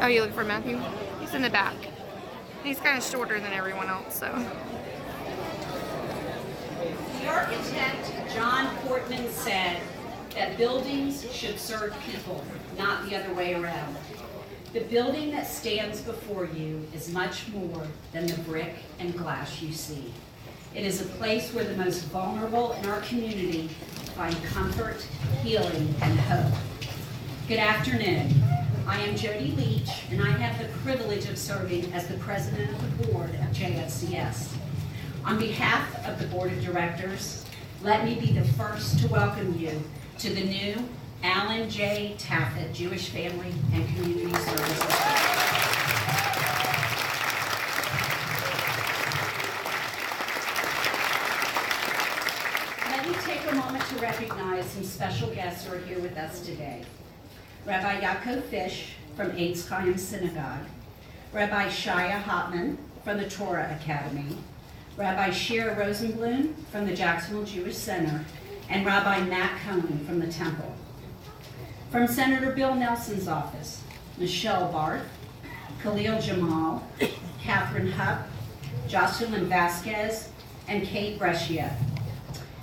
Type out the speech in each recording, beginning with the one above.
Oh, you look for Matthew? He's in the back. He's kind of shorter than everyone else, so. The architect, John Portman, said that buildings should serve people, not the other way around. The building that stands before you is much more than the brick and glass you see. It is a place where the most vulnerable in our community find comfort, healing, and hope. Good afternoon. I am Jody Leach, and I have the privilege of serving as the president of the board of JFCS. On behalf of the board of directors, let me be the first to welcome you to the new Alan J. Taffet Jewish Family and Community Services. Let me take a moment to recognize some special guests who are here with us today. Rabbi Yaakov Fish from Eitz Chaim Synagogue, Rabbi Shaya Hopman from the Torah Academy, Rabbi Shira Rosenblum from the Jacksonville Jewish Center, and Rabbi Matt Cohen from the Temple. From Senator Bill Nelson's office, Michelle Barth, Khalil Jamal, Catherine Hupp, Jocelyn Vasquez, and Kate Brescia.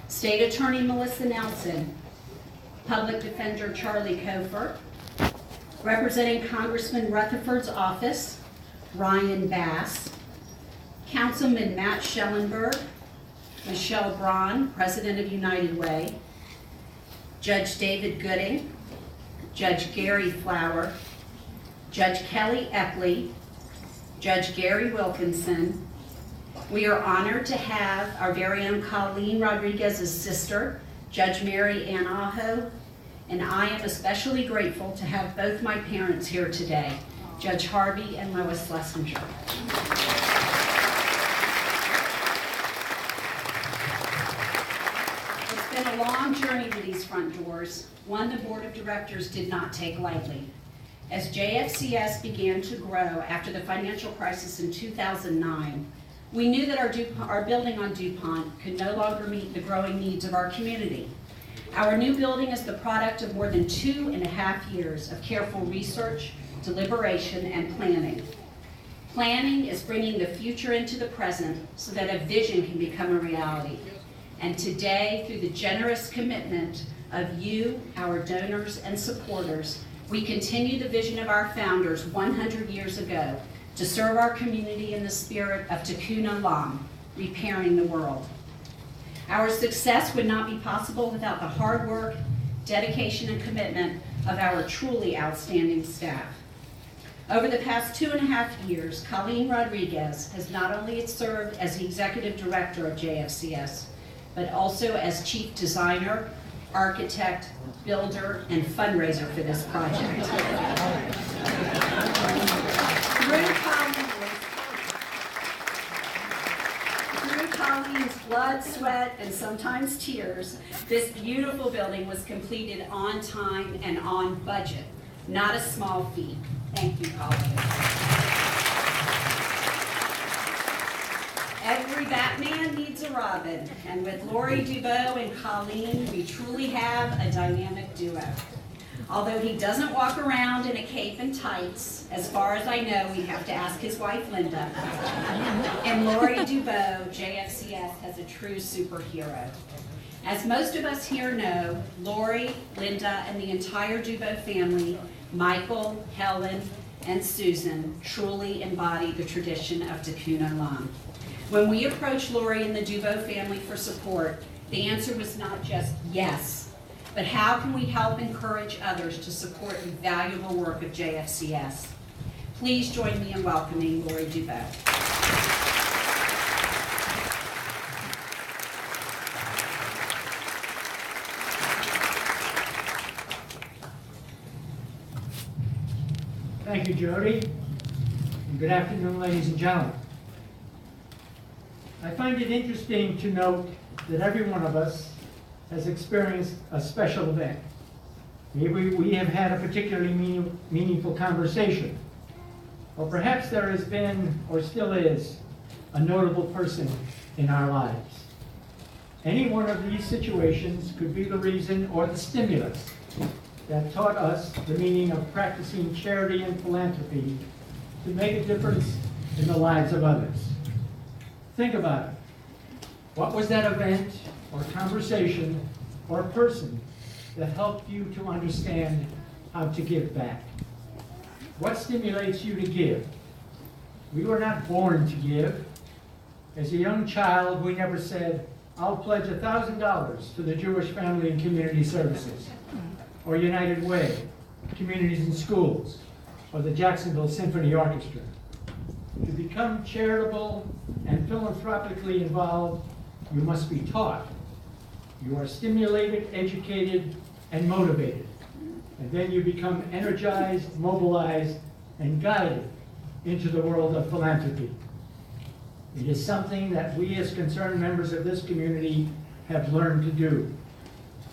State Attorney Melissa Nelson, Public Defender Charlie Kofer, representing Congressman Rutherford's office, Ryan Bass, Councilman Matt Schellenberg, Michelle Braun, President of United Way, Judge David Gooding, Judge Gary Flower, Judge Kelly Eppley, Judge Gary Wilkinson. We are honored to have our very own Colleen Rodriguez's sister, Judge Mary Ann Aho, and I am especially grateful to have both my parents here today, Judge Harvey and Lois Schlesinger. It's been a long journey to these front doors, one the board of directors did not take lightly. As JFCS began to grow after the financial crisis in 2009, we knew that our building on DuPont could no longer meet the growing needs of our community. Our new building is the product of more than 2.5 years of careful research, deliberation, and planning. Planning is bringing the future into the present so that a vision can become a reality. And today, through the generous commitment of you, our donors and supporters, we continue the vision of our founders 100 years ago to serve our community in the spirit of Tikkun Olam, repairing the world. Our success would not be possible without the hard work, dedication, and commitment of our truly outstanding staff. Over the past 2.5 years, Colleen Rodriguez has not only served as the executive director of JFCS, but also as chief designer, architect, builder, and fundraiser for this project. Through Colleen's blood, sweat, and sometimes tears, this beautiful building was completed on time and on budget. Not a small feat. Thank you, Colleen. Every Batman needs a Robin, and with Lori Dubow and Colleen, we truly have a dynamic duo. Although he doesn't walk around in a cape and tights, as far as I know, we have to ask his wife, Linda. And Lori Dubow, JFCS has a true superhero. As most of us here know, Lori, Linda, and the entire Dubow family, Michael, Helen, and Susan, truly embody the tradition of Tikkun Olam. When we approached Lori and the Dubow family for support, the answer was not just yes, but how can we help encourage others to support the valuable work of JFCS? Please join me in welcoming Lori Dubow. Thank you, Jody. And good afternoon, ladies and gentlemen. I find it interesting to note that every one of us has experienced a special event. Maybe we have had a particularly meaningful conversation. Or perhaps there has been, or still is, a notable person in our lives. Any one of these situations could be the reason or the stimulus that taught us the meaning of practicing charity and philanthropy to make a difference in the lives of others. Think about it. What was that event or conversation or person that helped you to understand how to give back? What stimulates you to give? We were not born to give. As a young child, we never said, I'll pledge $1,000 to the Jewish Family and Community Services, or United Way, Communities and Schools, or the Jacksonville Symphony Orchestra. To become charitable and philanthropically involved, you must be taught. You are stimulated, educated, and motivated. And then you become energized, mobilized, and guided into the world of philanthropy. It is something that we as concerned members of this community have learned to do,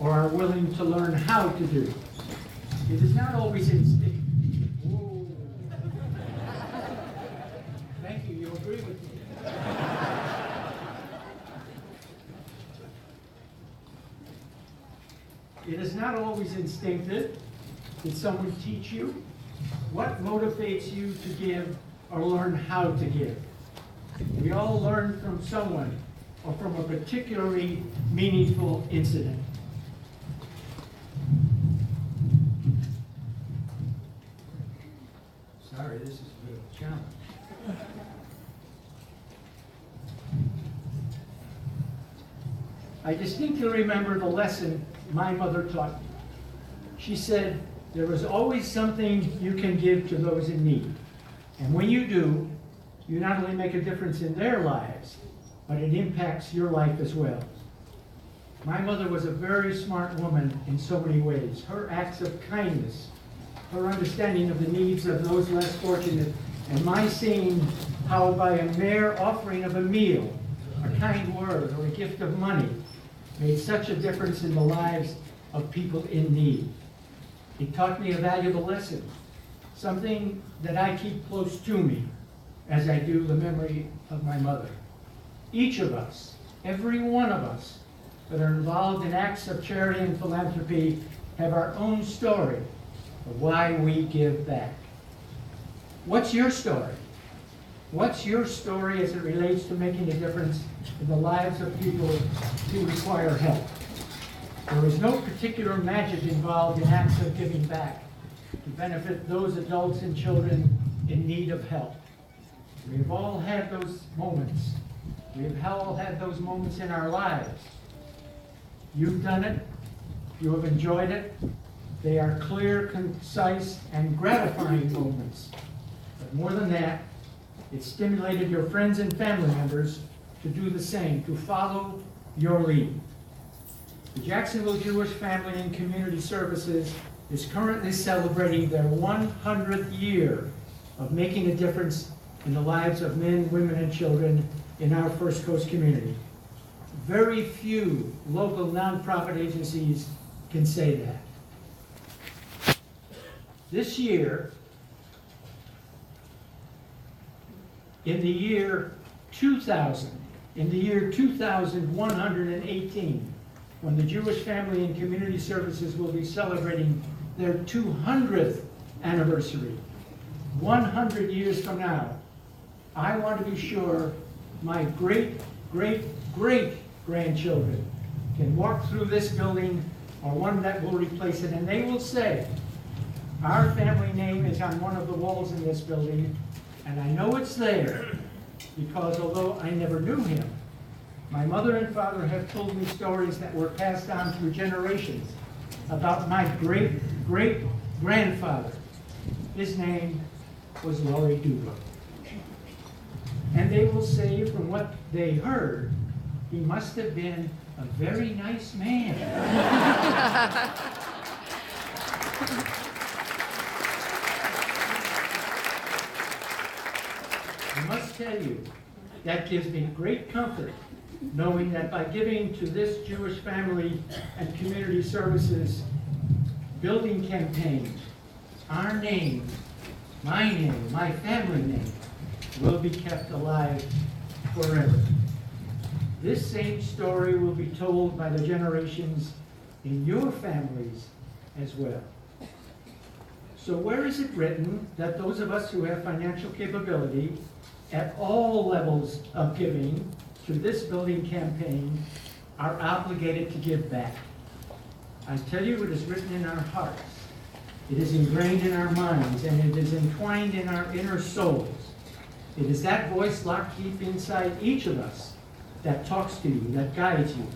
or are willing to learn how to do. It is not always instinctive. Thank you, you agree with me. It is not always instinctive. Did someone teach you? What motivates you to give or learn how to give? We all learn from someone or from a particularly meaningful incident. Sorry, this is a bit of a challenge. I distinctly remember the lesson my mother taught me. She said, there is always something you can give to those in need. And when you do, you not only make a difference in their lives, but it impacts your life as well. My mother was a very smart woman in so many ways. Her acts of kindness, her understanding of the needs of those less fortunate, and my seeing how by a mere offering of a meal, a kind word, or a gift of money made such a difference in the lives of people in need. It taught me a valuable lesson, something that I keep close to me as I do the memory of my mother. Each of us, every one of us that are involved in acts of charity and philanthropy have our own story of why we give back. What's your story? What's your story as it relates to making a difference in the lives of people who require help? There is no particular magic involved in acts of giving back to benefit those adults and children in need of help. We've all had those moments. We've all had those moments in our lives. You've done it. You have enjoyed it. They are clear, concise, and gratifying moments. But more than that, it stimulated your friends and family members to do the same, to follow your lead. The Jacksonville Jewish Family and Community Services is currently celebrating their 100th year of making a difference in the lives of men, women, and children in our First Coast community. Very few local nonprofit agencies can say that. This year, in the year 2118, when the Jewish Family and Community Services will be celebrating their 200th anniversary, 100 years from now, I want to be sure my great-great-great-grandchildren can walk through this building or one that will replace it, and they will say, our family name is on one of the walls in this building, and I know it's there because although I never knew him, my mother and father have told me stories that were passed on through generations about my great-great-grandfather. His name was Lois. And they will say from what they heard, he must have been a very nice man. I must tell you, that gives me great comfort, knowing that by giving to this Jewish Family and Community Services building campaign, our name, my name, my family name, will be kept alive forever. This same story will be told by the generations in your families as well. So where is it written that those of us who have financial capability at all levels of giving to this building campaign are obligated to give back? I tell you, it is written in our hearts. It is ingrained in our minds, and it is entwined in our inner souls. It is that voice locked deep inside each of us that talks to you, that guides you,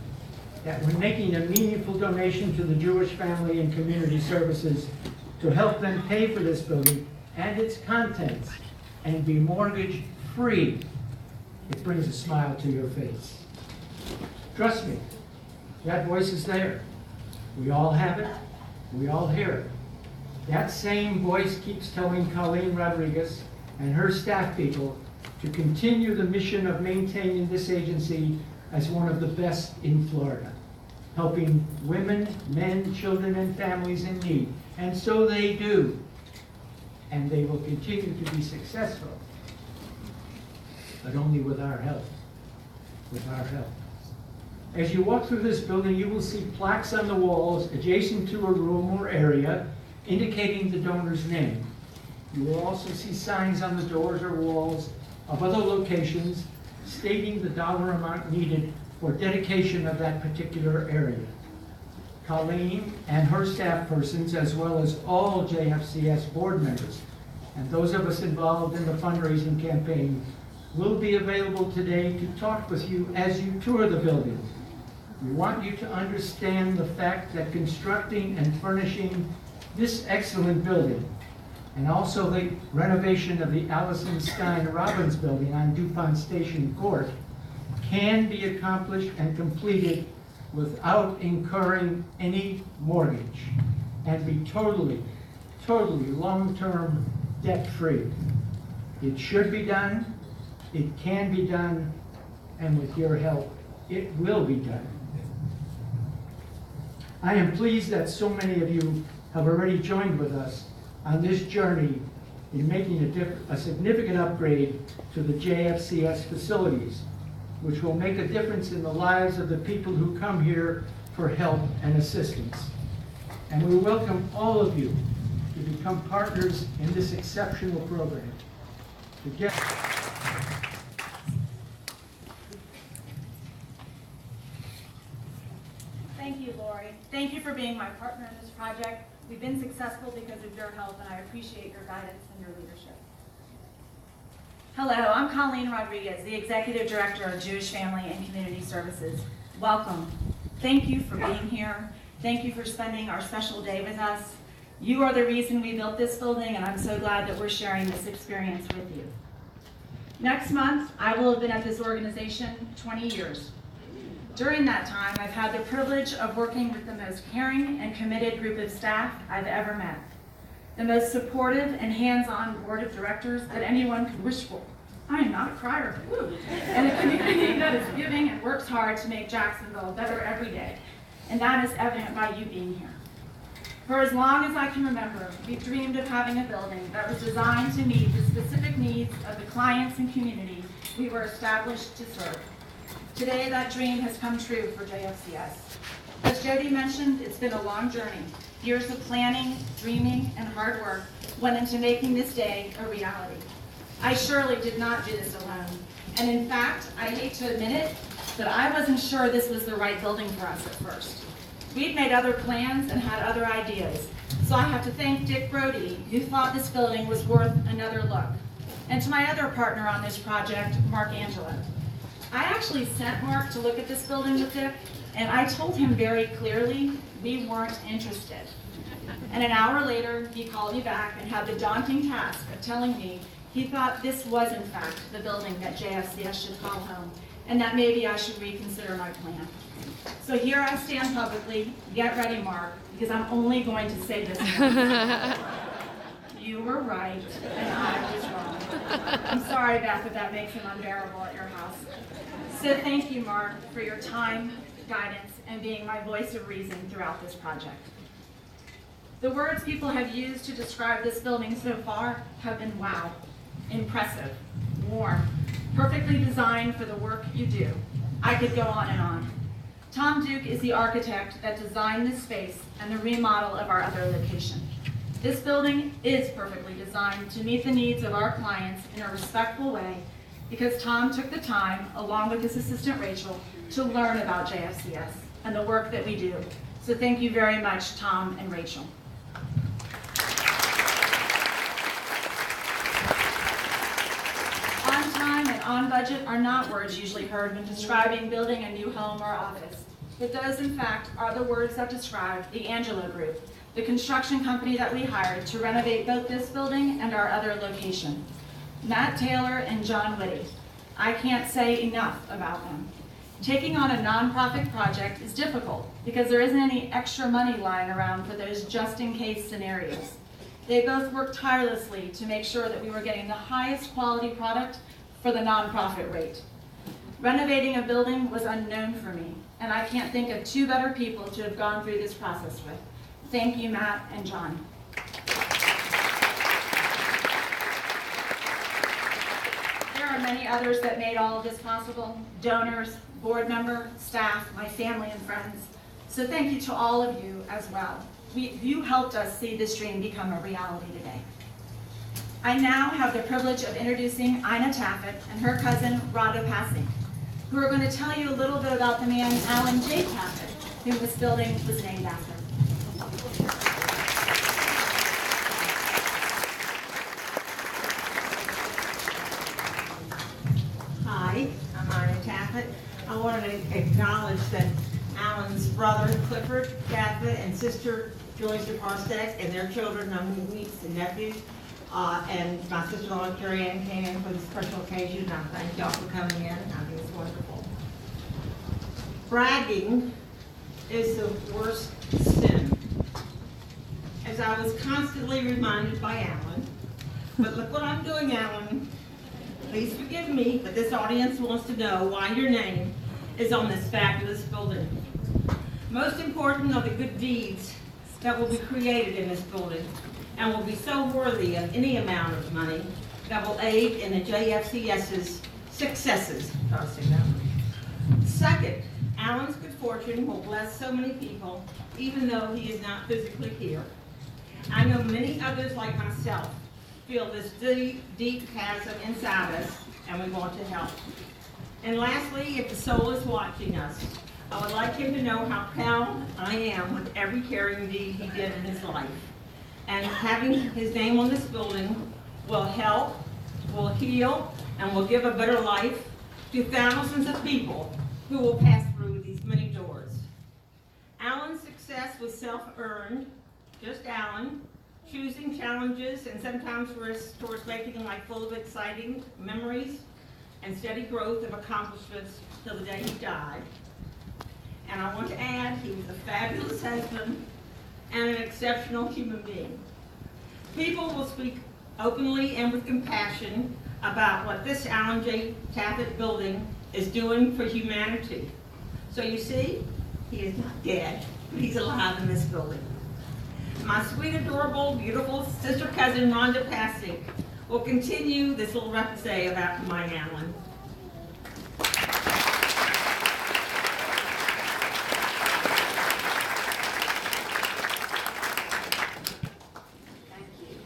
that when making a meaningful donation to the Jewish Family and Community Services to help them pay for this building and its contents and be mortgage free, it brings a smile to your face. Trust me, that voice is there. We all have it. We all hear it. That same voice keeps telling Colleen Rodriguez and her staff people to continue the mission of maintaining this agency as one of the best in Florida, helping women, men, children, and families in need. And so they do. And they will continue to be successful, but only with our help. With our help. As you walk through this building, you will see plaques on the walls adjacent to a room or area indicating the donor's name. You will also see signs on the doors or walls of other locations stating the dollar amount needed for dedication of that particular area. Colleen and her staff persons, as well as all JFCS board members and those of us involved in the fundraising campaign, will be available today to talk with you as you tour the building. We want you to understand the fact that constructing and furnishing this excellent building, and also the renovation of the Allison Stein Robbins building on DuPont Station Court, can be accomplished and completed without incurring any mortgage and be totally long-term debt-free. It should be done, it can be done, and with your help, it will be done. I am pleased that so many of you have already joined with us on this journey in making a significant upgrade to the JFCS facilities, which will make a difference in the lives of the people who come here for help and assistance. And we welcome all of you to become partners in this exceptional program. Together. Thank you, Lori. Thank you for being my partner in this project. We've been successful because of your help, and I appreciate your guidance and your leadership. Hello, I'm Colleen Rodriguez, the Executive Director of Jewish Family and Community Services. Welcome. Thank you for being here. Thank you for spending our special day with us. You are the reason we built this building, and I'm so glad that we're sharing this experience with you. Next month, I will have been at this organization 20 years. During that time, I've had the privilege of working with the most caring and committed group of staff I've ever met, the most supportive and hands-on board of directors that anyone could wish for. I am not a crier. Woo. And a community that is giving and works hard to make Jacksonville better every day. And that is evident by you being here. For as long as I can remember, we've dreamed of having a building that was designed to meet the specific needs of the clients and community we were established to serve. Today, that dream has come true for JFCS. As Jody mentioned, it's been a long journey. Years of planning, dreaming, and hard work went into making this day a reality. I surely did not do this alone. And in fact, I hate to admit it, but I wasn't sure this was the right building for us at first. We'd made other plans and had other ideas. So I have to thank Dick Brody, who thought this building was worth another look. And to my other partner on this project, Mark Angelo. I actually sent Mark to look at this building with Dick, and I told him very clearly we weren't interested. And an hour later, he called me back and had the daunting task of telling me he thought this was in fact the building that JFCS should call home, and that maybe I should reconsider my plan. So here I stand publicly. Get ready, Mark, because I'm only going to say this once. You were right, and I was wrong. I'm sorry, Beth, if that makes him unbearable at your house. So thank you, Mark, for your time, guidance, and being my voice of reason throughout this project. The words people have used to describe this building so far have been wow, impressive, warm, perfectly designed for the work you do. I could go on and on. Tom Duke is the architect that designed this space and the remodel of our other location. This building is perfectly designed to meet the needs of our clients in a respectful way because Tom took the time, along with his assistant Rachel, to learn about JFCS and the work that we do. So thank you very much, Tom and Rachel. On time and on budget are not words usually heard when describing building a new home or office, but those in fact are the words that describe the Angelo Group, the construction company that we hired to renovate both this building and our other location. Matt Taylor and John Whitty. I can't say enough about them. Taking on a nonprofit project is difficult because there isn't any extra money lying around for those just-in-case scenarios. They both worked tirelessly to make sure that we were getting the highest quality product for the nonprofit rate. Renovating a building was unknown for me, and I can't think of two better people to have gone through this process with. Thank you, Matt and John. There are many others that made all of this possible: donors, board member, staff, my family and friends. So thank you to all of you as well. You helped us see this dream become a reality today. I now have the privilege of introducing Ina Taffet and her cousin, Rhonda Passing, who are going to tell you a little bit about the man, Alan J. Taffet, whom this building was named after. Hi, I'm Ina Taffet. I wanted to acknowledge that Alan's brother, Clifford Taffet, and sister, Joyce Parstek, and their children, nieces and nephews, and my sister-in-law, Carrie Ann, came in for this special occasion. I thank y'all for coming in. I think it's wonderful. Bragging is the worst sin. As I was constantly reminded by Alan, but look what I'm doing, Alan. Please forgive me, but this audience wants to know why your name is on this fabulous building. Most important are the good deeds that will be created in this building and will be so worthy of any amount of money that will aid in the JFCS's successes. Try to say that one. Second, Alan's good fortune will bless so many people, even though he is not physically here. I know many others like myself feel this deep chasm inside us, and we want to help. And lastly, if the soul is watching us, I would like him to know how proud I am with every caring deed he did in his life. And having his name on this building will help, will heal, and will give a better life to thousands of people who will pass through these many doors. Alan's success was self-earned, just Alan, choosing challenges and sometimes risks towards making life full of exciting memories and steady growth of accomplishments till the day he died. And I want to add, he was a fabulous husband and an exceptional human being. People will speak openly and with compassion about what this Alan J. Taffet building is doing for humanity. So you see, he is not dead, but he's alive in this building. My sweet, adorable, beautiful sister cousin, Rhonda Passing, will continue this little repartee about my Alan. Thank you.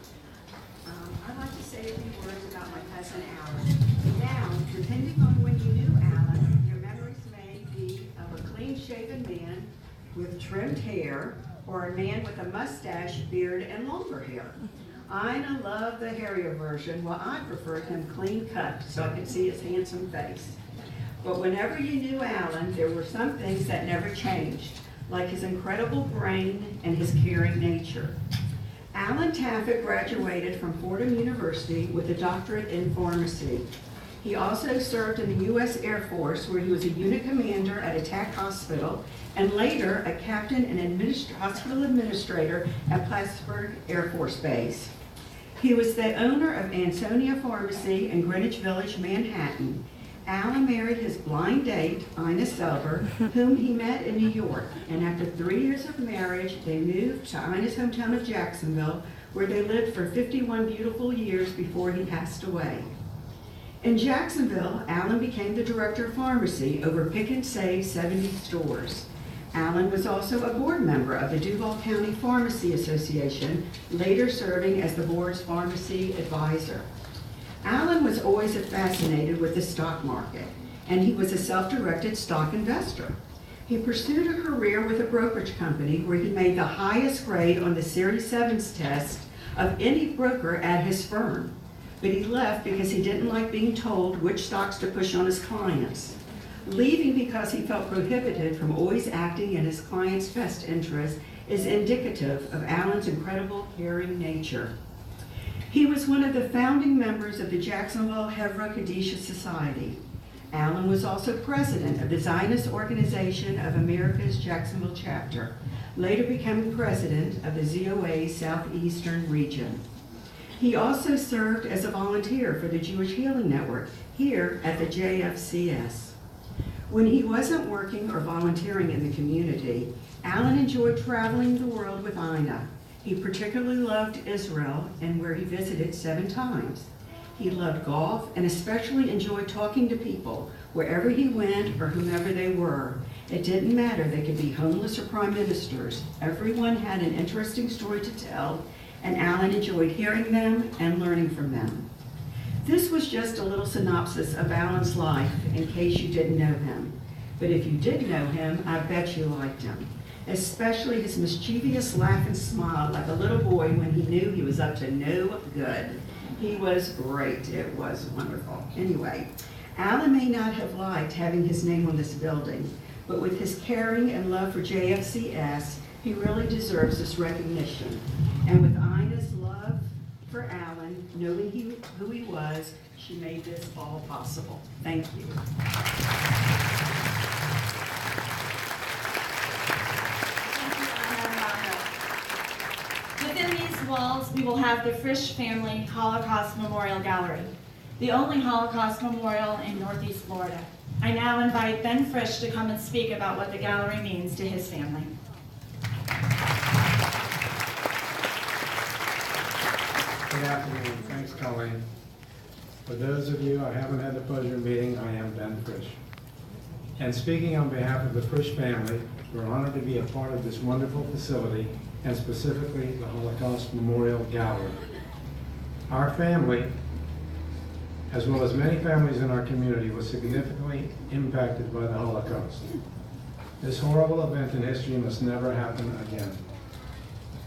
I'd like to say a few words about my cousin Alan. Now, depending on when you knew Alan, your memories may be of a clean-shaven man with trimmed hair, or a man with a mustache, beard, and longer hair. Ina loved the hairier version, while I preferred him clean cut so I could see his handsome face. But whenever you knew Alan, there were some things that never changed, like his incredible brain and his caring nature. Alan Taffet graduated from Fordham University with a doctorate in pharmacy. He also served in the U.S. Air Force, where he was a unit commander at Attack Hospital, and later a captain and hospital administrator at Plattsburgh Air Force Base. He was the owner of Ansonia Pharmacy in Greenwich Village, Manhattan. Alan married his blind date, Ina Silver, whom he met in New York, and after 3 years of marriage, they moved to Ina's hometown of Jacksonville, where they lived for 51 beautiful years before he passed away. In Jacksonville, Alan became the director of pharmacy over Pick and Save 70 stores. Allen was also a board member of the Duval County Pharmacy Association, later serving as the board's pharmacy advisor. Allen was always fascinated with the stock market, and he was a self-directed stock investor. He pursued a career with a brokerage company where he made the highest grade on the Series 7's test of any broker at his firm. But he left because he didn't like being told which stocks to push on his clients. Leaving because he felt prohibited from always acting in his client's best interest is indicative of Allen's incredible caring nature. He was one of the founding members of the Jacksonville Hevra Kadisha Society. Allen was also president of the Zionist Organization of America's Jacksonville chapter, later becoming president of the ZOA Southeastern region. He also served as a volunteer for the Jewish Healing Network here at the JFCS. When he wasn't working or volunteering in the community, Allen enjoyed traveling the world with Ina. He particularly loved Israel, and where he visited 7 times. He loved golf and especially enjoyed talking to people wherever he went or whomever they were. It didn't matter, they could be homeless or prime ministers. Everyone had an interesting story to tell, and Allen enjoyed hearing them and learning from them. This was just a little synopsis of Allen's life in case you didn't know him. But if you did know him, I bet you liked him, especially his mischievous laugh and smile like a little boy when he knew he was up to no good. He was great. It was wonderful. Anyway, Allen may not have liked having his name on this building, but with his caring and love for JFCS, he really deserves this recognition. And with Ina's love for Allen, knowing who he was, she made this all possible. Thank you. Within these walls, we will have the Frisch Family Holocaust Memorial Gallery, the only Holocaust memorial in Northeast Florida. I now invite Ben Frisch to come and speak about what the gallery means to his family. Good afternoon. Thanks, Colleen. For those of you I haven't had the pleasure of meeting, I am Ben Frisch. And speaking on behalf of the Frisch family, we're honored to be a part of this wonderful facility, and specifically the Holocaust Memorial Gallery. Our family, as well as many families in our community, was significantly impacted by the Holocaust. This horrible event in history must never happen again.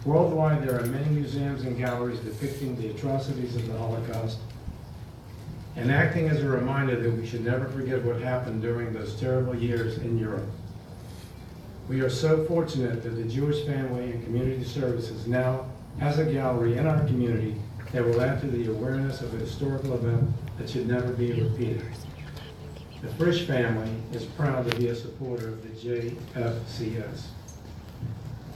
Worldwide, there are many museums and galleries depicting the atrocities of the Holocaust and acting as a reminder that we should never forget what happened during those terrible years in Europe. We are so fortunate that the Jewish Family and Community Services now has a gallery in our community that will add to the awareness of a historical event that should never be repeated. The Frisch family is proud to be a supporter of the JFCS.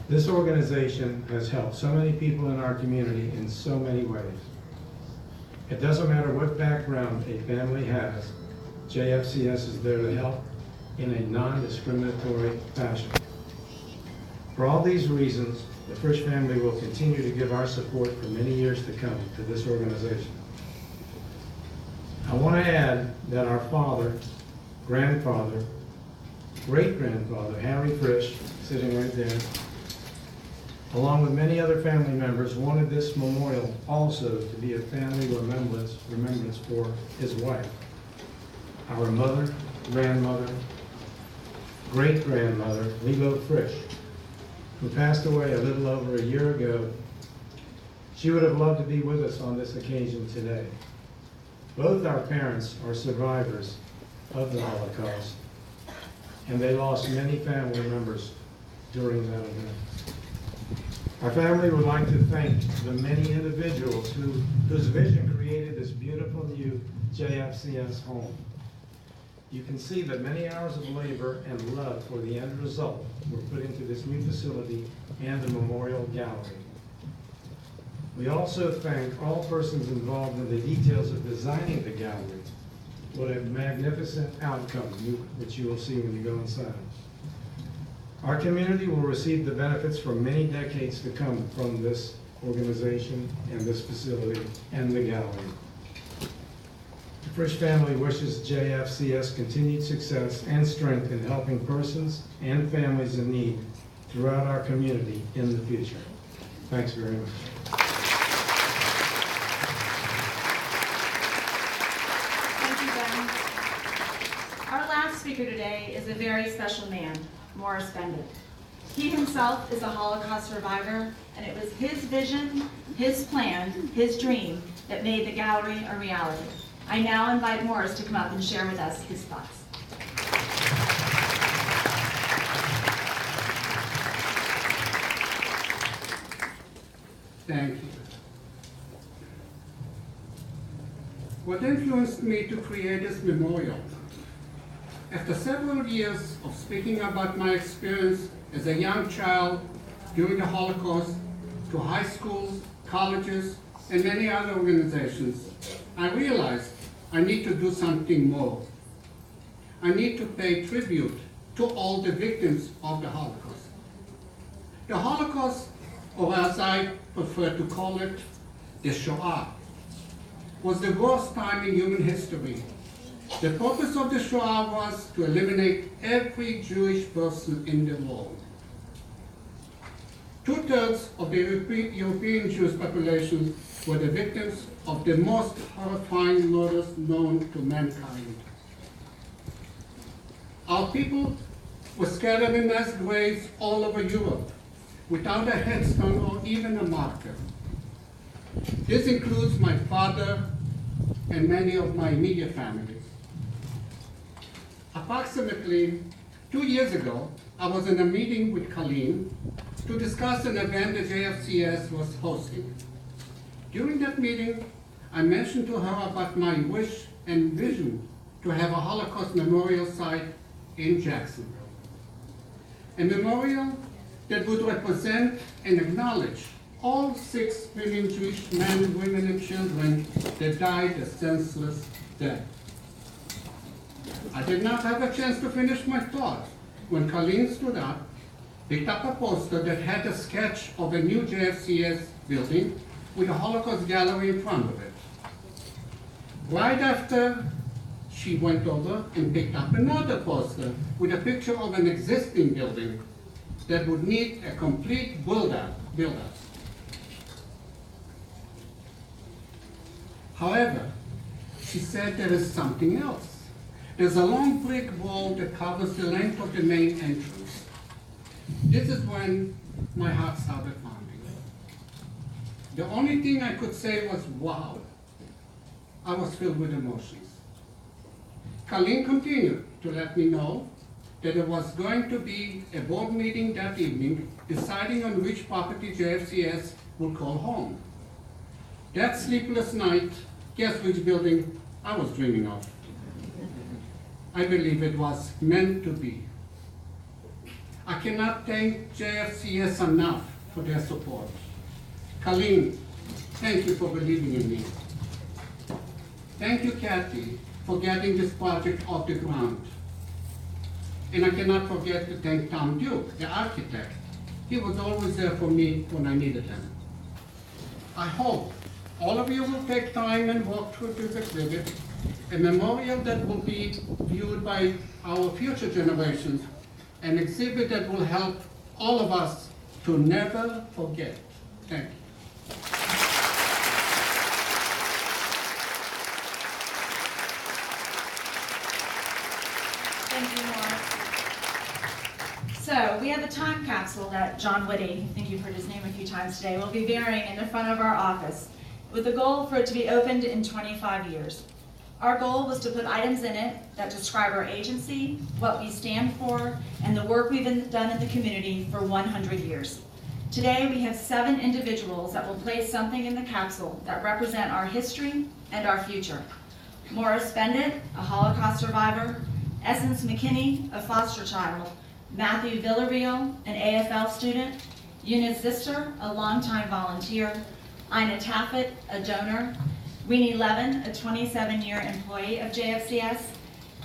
This organization has helped so many people in our community in so many ways. It doesn't matter what background a family has, JFCS is there to help in a non-discriminatory fashion. For all these reasons, the Frisch family will continue to give our support for many years to come to this organization. I want to add that our father, grandfather, great-grandfather, Harry Frisch, sitting right there, along with many other family members, wanted this memorial also to be a family remembrance for his wife, our mother, grandmother, great-grandmother, Lilo Frisch, who passed away a little over a year ago. She would have loved to be with us on this occasion today. Both our parents are survivors of the Holocaust, and they lost many family members during that event. Our family would like to thank the many individuals whose vision created this beautiful new JFCS home. You can see that many hours of labor and love for the end result were put into this new facility and the memorial gallery. We also thank all persons involved in the details of designing the gallery. What a magnificent outcome that you will see when you go inside. Our community will receive the benefits for many decades to come from this organization and this facility and the gallery. Frisch family wishes JFCS continued success and strength in helping persons and families in need throughout our community in the future. Thanks very much. Thank you, Ben. Our last speaker today is a very special man, Morris Bendit. He himself is a Holocaust survivor, and it was his vision, his plan, his dream that made the gallery a reality. I now invite Morris to come up and share with us his thoughts. Thank you. What influenced me to create this memorial? After several years of speaking about my experience as a young child during the Holocaust to high schools, colleges, and many other organizations, I realized I need to do something more. I need to pay tribute to all the victims of the Holocaust. The Holocaust, or as I prefer to call it, the Shoah, was the worst time in human history. The purpose of the Shoah was to eliminate every Jewish person in the world. 2/3 of the European Jewish population were the victims of the most horrifying murders known to mankind. Our people were scattered in mass graves all over Europe, without a headstone or even a marker. This includes my father and many of my immediate family. Approximately 2 years ago, I was in a meeting with Colleen to discuss an event the JFCS was hosting. During that meeting, I mentioned to her about my wish and vision to have a Holocaust memorial site in Jacksonville. A memorial that would represent and acknowledge all 6 million Jewish men, women, and children that died a senseless death. I did not have a chance to finish my thought when Colleen stood up, picked up a poster that had a sketch of a new JFCS building with a Holocaust gallery in front of it. Right after, she went over and picked up another poster with a picture of an existing building that would need a complete build-up. However, she said there is something else. There's a long brick wall that covers the length of the main entrance. This is when my heart started pounding. The only thing I could say was, wow. I was filled with emotions. Colleen continued to let me know that there was going to be a board meeting that evening deciding on which property JFCS would call home. That sleepless night, guess which building I was dreaming of. I believe it was meant to be. I cannot thank JFCS enough for their support. Colleen, thank you for believing in me. Thank you, Kathy, for getting this project off the ground. And I cannot forget to thank Tom Duke, the architect. He was always there for me when I needed him. I hope all of you will take time and walk through this exhibit, a memorial that will be viewed by our future generations, an exhibit that will help all of us to never forget. Thank you. Thank you, Morris. So we have a time capsule that John Whitty, I think you've heard his name a few times today, will be burying in the front of our office with the goal for it to be opened in 25 years. Our goal was to put items in it that describe our agency, what we stand for, and the work we've done in the community for 100 years. Today we have 7 individuals that will place something in the capsule that represent our history and our future. Morris Bendit, a Holocaust survivor, Essence McKinney, a foster child, Matthew Villarreal, an AFL student, Eunice Zister, a longtime volunteer, Ina Taffet, a donor, Weenie Levin, a 27-year employee of JFCS,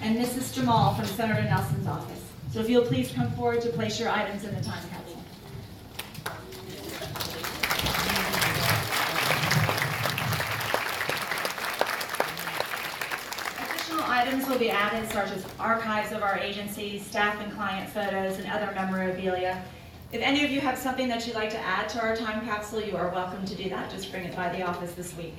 and Mrs. Jamal from Senator Nelson's office. So if you'll please come forward to place your items in the time capsule. items will be added such as archives of our agency, staff and client photos, and other memorabilia. If any of you have something that you'd like to add to our time capsule, you are welcome to do that. Just bring it by the office this week.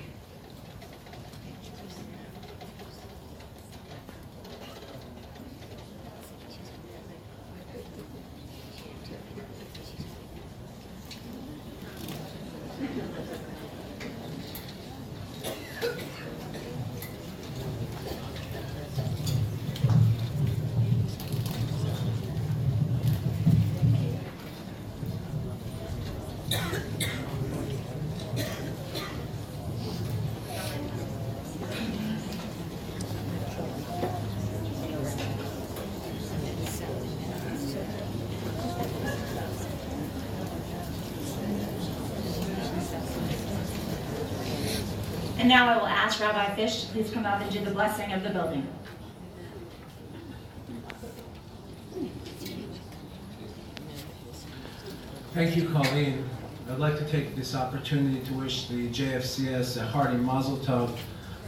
And now I will ask Rabbi Fish to please come up and do the blessing of the building. Thank you, Colleen. I'd like to take this opportunity to wish the JFCS a hearty mazel tov on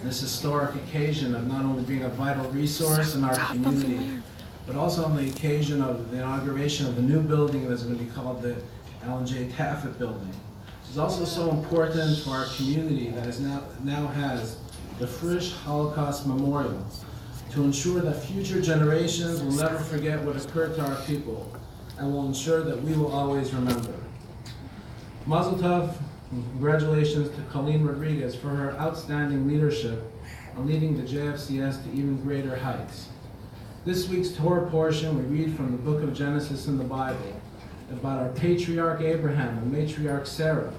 this historic occasion of not only being a vital resource in our community, but also on the occasion of the inauguration of the new building that's going to be called the Alan J. Taffet Building. This is also so important for our community that is now has the Frisch Holocaust Memorial to ensure that future generations will never forget what occurred to our people and will ensure that we will always remember. Mazel tov and congratulations to Colleen Rodriguez for her outstanding leadership on leading the JFCS to even greater heights. This week's Torah portion we read from the book of Genesis in the Bible about our patriarch Abraham and matriarch Sarah,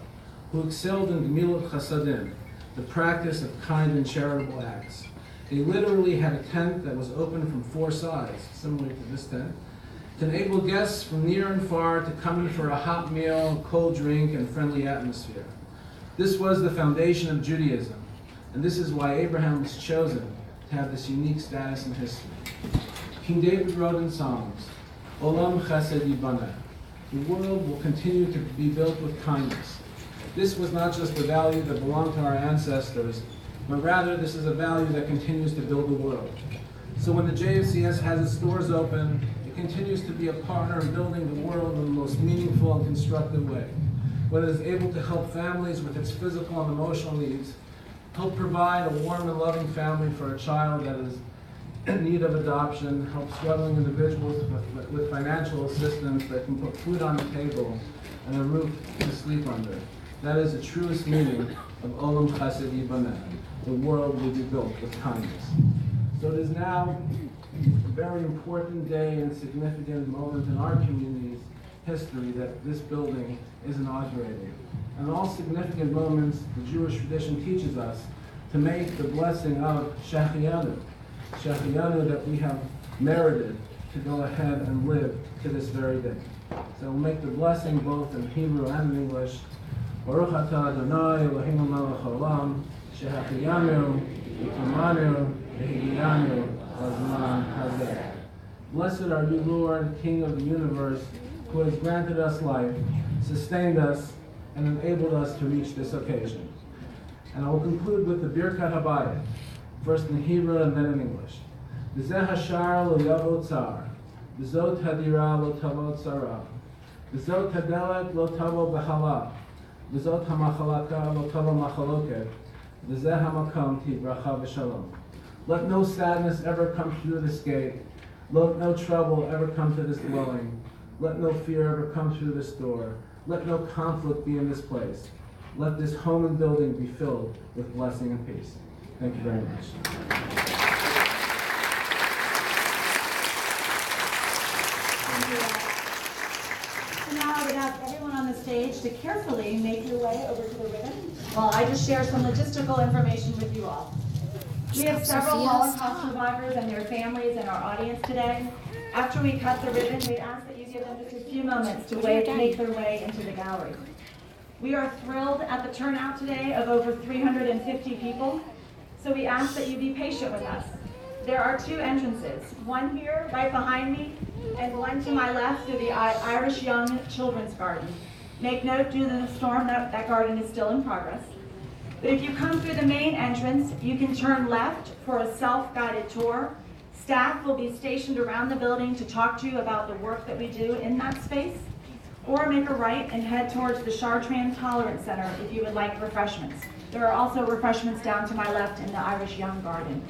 who excelled in Gemilut Chasadim, the practice of kind and charitable acts. They literally had a tent that was open from 4 sides, similar to this tent, to enable guests from near and far to come in for a hot meal, cold drink, and friendly atmosphere. This was the foundation of Judaism, and this is why Abraham was chosen to have this unique status in history. King David wrote in Psalms, Olam chesed yibaneh. The world will continue to be built with kindness. This was not just a value that belonged to our ancestors, but rather this is a value that continues to build the world. So when the JFCS has its doors open, it continues to be a partner in building the world in the most meaningful and constructive way. When it is able to help families with its physical and emotional needs, help provide a warm and loving family for a child that is in need of adoption, help struggling individuals with financial assistance that can put food on the table and a roof to sleep under. That is the truest meaning of Olam Chesed Yibaneh. The world will be built with kindness. So it is now a very important day and significant moment in our community's history that this building is inaugurated. And all significant moments, the Jewish tradition teaches us to make the blessing of Shehecheyanu that we have merited to go ahead and live to this very day. So we'll make the blessing both in Hebrew and in English. Baruch atah Adonai Eloheinu melech haolam, Shehecheyanu, Yikamanu, V'higiyanu, Hazman Hazeh. Blessed are you, Lord, King of the universe, who has granted us life, sustained us, and enabled us to reach this occasion. And I will conclude with the Birkat Habayit, first in Hebrew and then in English. B'zeh hashar lo yavo tsar, b'zot hadira lo tavo tzara, b'zot hadelet lo tavo b'hala, b'zot hamachalaka lo tavo machaloket, b'zeh hamakom tibracha v'shalom. Let no sadness ever come through this gate. Let no trouble ever come to this dwelling. Let no fear ever come through this door. Let no conflict be in this place. Let this home and building be filled with blessing and peace. Thank you very much. Thank you. So now I would ask everyone on the stage to carefully make your way over to the ribbon while I just share some logistical information with you all. We have several Holocaust survivors and their families in our audience today. After we cut the ribbon, we ask that you give them just a few moments to make their way into the gallery. We are thrilled at the turnout today of over 350 people, so we ask that you be patient with us. There are 2 entrances, one here right behind me and one to my left through the Irish Young Children's Garden. Make note, due to the storm, that garden is still in progress. But if you come through the main entrance, you can turn left for a self-guided tour. Staff will be stationed around the building to talk to you about the work that we do in that space. Or make a right and head towards the Chartrand Tolerance Center if you would like refreshments. There are also refreshments down to my left in the Irish Young Garden.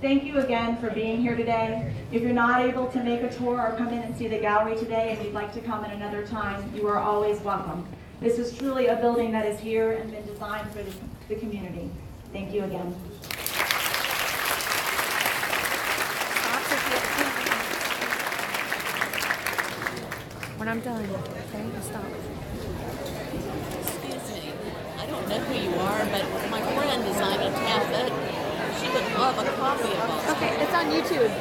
Thank you again for being here today. If you're not able to make a tour or come in and see the gallery today and you'd like to come at another time, you are always welcome. This is truly a building that is here and been designed for the community. Thank you again. When I'm done, okay, stop. Excuse me, I don't know who you are, but my friend designed a tablet. She would love a copy of it. Okay, it's on YouTube.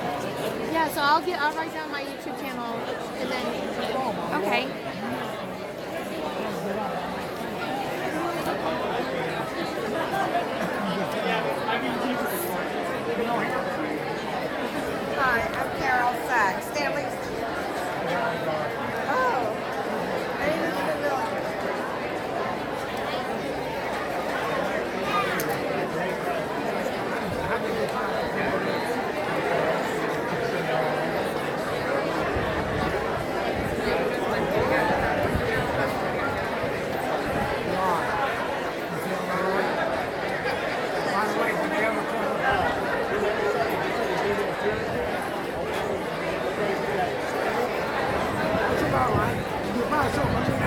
Yeah, so I'll write down my YouTube channel and then. Okay. Hi, I'm Carol Sachs, Stanley's. Oh, name is familiar. All right. You buy something.